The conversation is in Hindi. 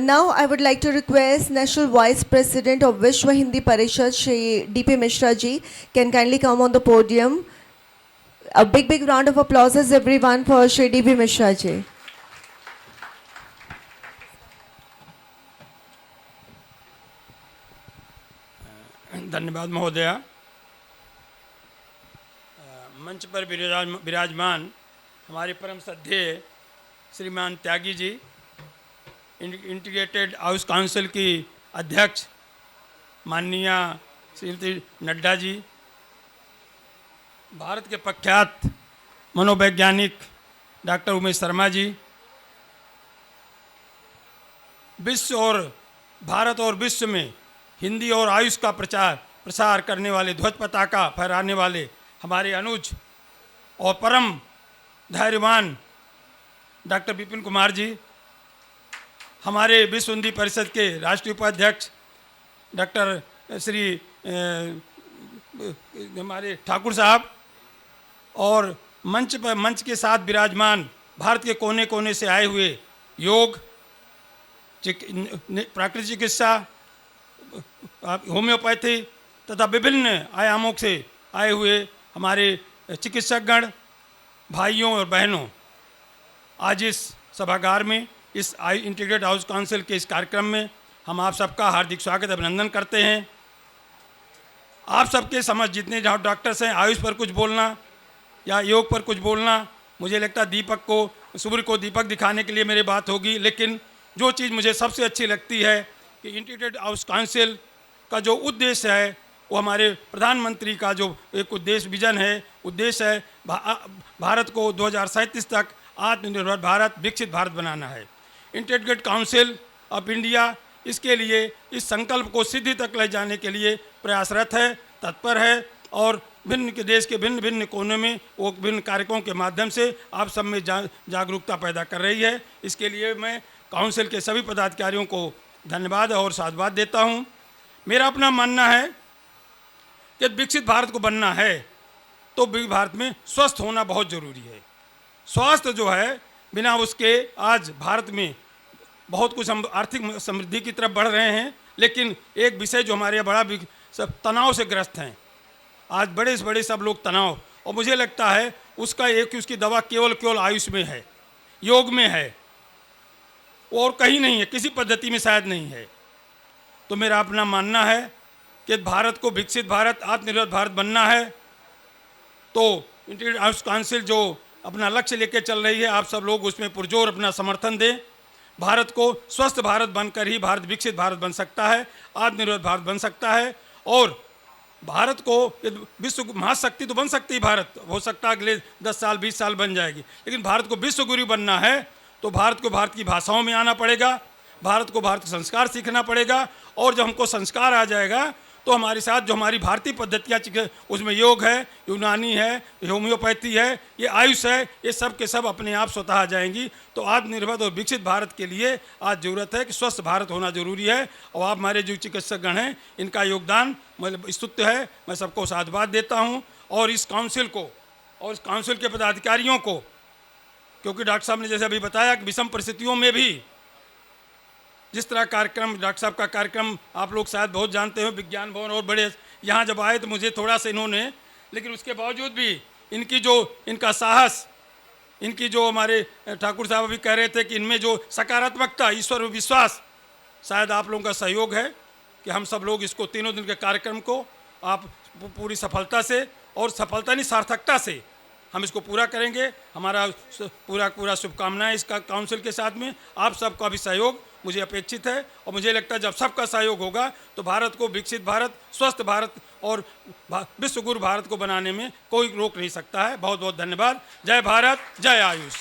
Now I would like to request National Vice President of Vishwa Hindi Parishad, Shri D.P. Mishra ji, can kindly come on the podium. A big round of applause everyone for Shri D.P. Mishra ji. धन्यवाद महोदया। मंच पर विराजमान हमारे परम श्रद्धेय श्रीमान Tyagi ji, integrated house council की अध्यक्ष माननीय श्रीमती नड्डा जी, भारत के प्रख्यात मनोवैज्ञानिक डॉक्टर उमेश शर्मा जी, विश्व और भारत और विश्व में हिंदी और आयुष का प्रसार करने वाले, ध्वज पताका फहराने वाले हमारे अनुज और परम धैर्यवान डॉक्टर विपिन कुमार जी, हमारे विश्व हिंदी परिषद के राष्ट्रीय उपाध्यक्ष डॉक्टर श्री हमारे ठाकुर साहब, और मंच के साथ विराजमान भारत के कोने कोने से आए हुए योग, प्राकृतिक चिकित्सा, होम्योपैथी तथा विभिन्न आयामों से आए हुए हमारे चिकित्सकगण, भाइयों और बहनों, आज इस सभागार में इस इंटीग्रेटेड हाउस काउंसिल के इस कार्यक्रम में हम आप सबका हार्दिक स्वागत अभिनंदन करते हैं। आप सबके समझ जितने डॉक्टर्स हैं, आयुष पर कुछ बोलना या योग पर कुछ बोलना, मुझे लगता है सूर्य को दीपक दिखाने के लिए मेरी बात होगी, लेकिन जो चीज़ मुझे सबसे अच्छी लगती है कि इंटीग्रेटेड हाउस काउंसिल का जो उद्देश्य है वो हमारे प्रधानमंत्री का जो एक उद्देश्य विजन है, उद्देश्य है भारत को 2037 तक आत्मनिर्भर भारत, विकसित भारत बनाना है। इंटीग्रेटेड काउंसिल ऑफ इंडिया इसके लिए, इस संकल्प को सिद्धि तक ले जाने के लिए प्रयासरत है, तत्पर है, और देश के भिन्न भिन्न कोनों में वो विभिन्न कार्यक्रमों के माध्यम से आप सब में जागरूकता पैदा कर रही है। इसके लिए मैं काउंसिल के सभी पदाधिकारियों को धन्यवाद और साधुवाद देता हूँ। मेरा अपना मानना है कि विकसित भारत को बनना है तो भारत में स्वस्थ होना बहुत ज़रूरी है। स्वास्थ्य जो है, बिना उसके आज भारत में बहुत कुछ हम आर्थिक समृद्धि की तरफ बढ़ रहे हैं, लेकिन एक विषय जो हमारे यहाँ बड़ा सब तनाव से ग्रस्त हैं। आज बड़े से बड़े सब लोग तनाव, और मुझे लगता है उसका उसकी दवा केवल आयुष में है, योग में है, और कहीं नहीं है, किसी पद्धति में शायद नहीं है। तो मेरा अपना मानना है कि भारत को विकसित भारत, आत्मनिर्भर भारत बनना है तो इंटीग्रेटेड हाउस काउंसिल जो अपना लक्ष्य लेकर चल रही है, आप सब लोग उसमें पुरजोर अपना समर्थन दें। भारत को स्वस्थ भारत बनकर ही भारत विकसित भारत बन सकता है, आत्मनिर्भर भारत बन सकता है, और भारत को विश्व महाशक्ति तो बन सकती है। भारत हो सकता है अगले 10 साल 20 साल बन जाएगी, लेकिन भारत को विश्व गुरु बनना है तो भारत को भारत की भाषाओं में आना पड़ेगा, भारत को भारत के संस्कार सीखना पड़ेगा, और जब हमको संस्कार आ जाएगा तो हमारे साथ जो हमारी भारतीय पद्धतियाँ, उसमें योग है, यूनानी है, होम्योपैथी है, ये आयुष है, ये सब के सब अपने आप स्वतः आ जाएंगी। तो आत्मनिर्भर और विकसित भारत के लिए आज ज़रूरत है कि स्वस्थ भारत होना जरूरी है, और आप हमारे जो चिकित्सकगण हैं इनका योगदान मतलब स्तुत्य है। मैं सबको साधुवाद देता हूँ, और इस काउंसिल को और इस काउंसिल के पदाधिकारियों को, क्योंकि डॉक्टर साहब ने जैसे अभी बताया कि विषम परिस्थितियों में भी जिस तरह कार्यक्रम, डॉक्टर साहब का कार्यक्रम आप लोग शायद बहुत जानते हो, विज्ञान भवन और बड़े, यहाँ जब आए तो मुझे थोड़ा सा इन्होंने, लेकिन उसके बावजूद भी इनका साहस, इनकी जो हमारे ठाकुर साहब भी कह रहे थे कि इनमें जो सकारात्मकता, ईश्वर विश्वास, शायद आप लोगों का सहयोग है कि हम सब लोग इसको 3 दिन के कार्यक्रम को आप पूरी सफलता से, और सफलता नहीं सार्थकता से हम इसको पूरा करेंगे। हमारा पूरा शुभकामनाएं इसका काउंसिल के साथ में। आप सबका भी सहयोग मुझे अपेक्षित है, और मुझे लगता है जब सबका सहयोग होगा तो भारत को विकसित भारत, स्वस्थ भारत और विश्व गुरु भारत को बनाने में कोई रोक नहीं सकता है। बहुत बहुत धन्यवाद। जय भारत, जय आयुष।